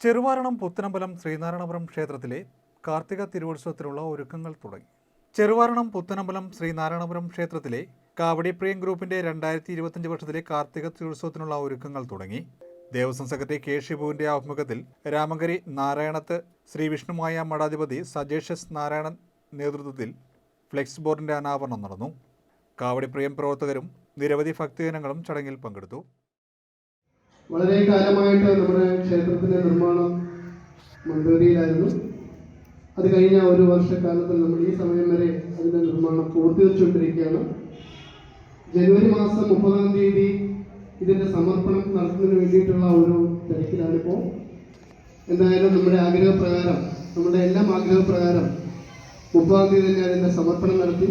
ചെറുവാരണം പുത്തനമ്പലം ശ്രീനാരായണപുരം ക്ഷേത്രത്തിലെ കാർത്തിക തിരുവുത്സവത്തിനുള്ള ഒരുക്കങ്ങൾ തുടങ്ങി. ചെറുവാരണം പുത്തനമ്പലം ശ്രീനാരായണപുരം ക്ഷേത്രത്തിലെ കാവടിപ്രിയം ഗ്രൂപ്പിന്റെ 2025 വർഷത്തിലെ കാർത്തിക തിരുവുത്സവത്തിനുള്ള ഒരുക്കങ്ങൾ തുടങ്ങി. ദേവസ്വം സെക്രട്ടറി കെ ഷിബുവിന്റെ ആഭിമുഖ്യത്തിൽ രാമങ്കരി നാരായണത്ത് ശ്രീ വിഷ്ണുമായ മഠാധിപതി സജേഷ് എസ് നാരായണൻ നേതൃത്വത്തിൽ ഫ്ലെക്സ് ബോർഡിന്റെ അനാവരണം നടന്നു. കാവടിപ്രിയം പ്രവർത്തകരും നിരവധി ഭക്തജനങ്ങളും ചടങ്ങിൽ പങ്കെടുത്തു. വളരെ കാലമായിട്ട് നമ്മുടെ ക്ഷേത്രത്തിൻ്റെ നിർമ്മാണം മന്ദഗതിയിലായിരുന്നു. അത് കഴിഞ്ഞ ഒരു വർഷക്കാലത്തിൽ നമ്മൾ ഈ സമയം വരെ അതിൻ്റെ നിർമ്മാണം പൂർത്തീകരിച്ചുകൊണ്ടിരിക്കുകയാണ്. ജനുവരി മാസം 30-ാം തീയതി ഇതിൻ്റെ സമർപ്പണം നടത്തുന്നതിന് വേണ്ടിയിട്ടുള്ള ഒരു തിരക്കിലാണിപ്പോൾ. എന്തായാലും നമ്മുടെ ആഗ്രഹപ്രകാരം, നമ്മുടെ എല്ലാം ആഗ്രഹപ്രകാരം 30-ാം തീയതി തന്നെ അതിൻ്റെ സമർപ്പണം നടത്തി.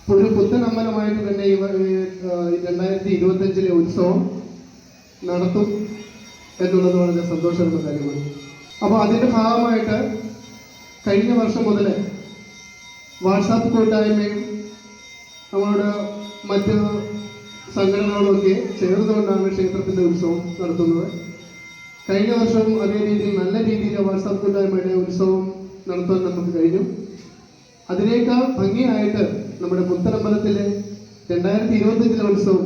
ഒരു പുത്തൻ അമ്പലമായിട്ട് തന്നെ 2025 ഉത്സവം നടത്തും എന്നുള്ളത് വളരെ സന്തോഷമുള്ള കാര്യമാണ്. അപ്പോൾ അതിൻ്റെ ഭാഗമായിട്ട് കഴിഞ്ഞ വർഷം മുതൽ വാട്സാപ്പ് കൂട്ടായ്മയും നമ്മളോട് മറ്റ് സംഘടനകളൊക്കെ ചേർന്നുകൊണ്ടാണ് ക്ഷേത്രത്തിൻ്റെ ഉത്സവം നടത്തുന്നത്. കഴിഞ്ഞ വർഷവും അതേ രീതിയിൽ നല്ല രീതിയിൽ വാട്സാപ്പ് കൂട്ടായ്മയുടെ ഉത്സവം നടത്താൻ നമുക്ക് കഴിഞ്ഞു. അതിനേക്കാൾ ഭംഗിയായിട്ട് നമ്മുടെ പുത്തനമ്പലത്തിലെ 2025 ഉത്സവം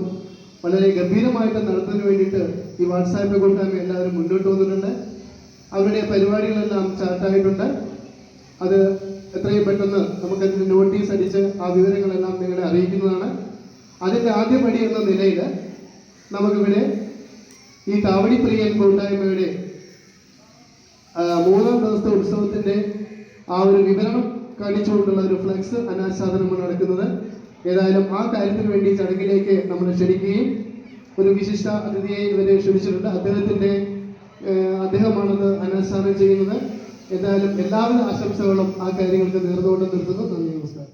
വളരെ ഗംഭീരമായിട്ട് നടത്തുന്നതിന് വേണ്ടിയിട്ട് ഈ വാട്സാപ്പ് കൂട്ടായ്മ എല്ലാവരും മുന്നോട്ട് വന്നിട്ടുണ്ട്. അവരുടെ പരിപാടികളെല്ലാം ചാർട്ടായിട്ടുണ്ട്. അത് എത്രയും പെട്ടെന്ന് നമുക്കതിന് നോട്ടീസ് അടിച്ച് ആ വിവരങ്ങളെല്ലാം നിങ്ങളെ അറിയിക്കുന്നതാണ്. അതിൻ്റെ ആദ്യപടി എന്ന നിലയിൽ നമുക്കിവിടെ ഈ കാവടിപ്രിയൻ കൂട്ടായ്മയുടെ 3-ാം ദിവസത്തെ ഉത്സവത്തിൻ്റെ ആ ഒരു വിവരണം കാണിച്ചുകൊണ്ടുള്ള ഒരു ഫ്ലെക്സ് അനാച്ഛാദനമാണ് നടക്കുന്നത്. ഏതായാലും ആ കാര്യത്തിന് വേണ്ടി ചടങ്ങിലേക്ക് നമ്മൾ ക്ഷണിക്കുകയും ഒരു വിശിഷ്ട അതിഥിയെ ഇവരെ ക്ഷണിച്ചിട്ടുണ്ട്. അദ്ദേഹമാണത് അനാച്ഛാദനം ചെയ്യുന്നത്. എന്തായാലും എല്ലാവിധ ആശംസകളും ആ കാര്യങ്ങൾക്ക് നേർന്നുകൊണ്ട് നിർത്തുന്നു. നന്ദി, നമസ്കാരം.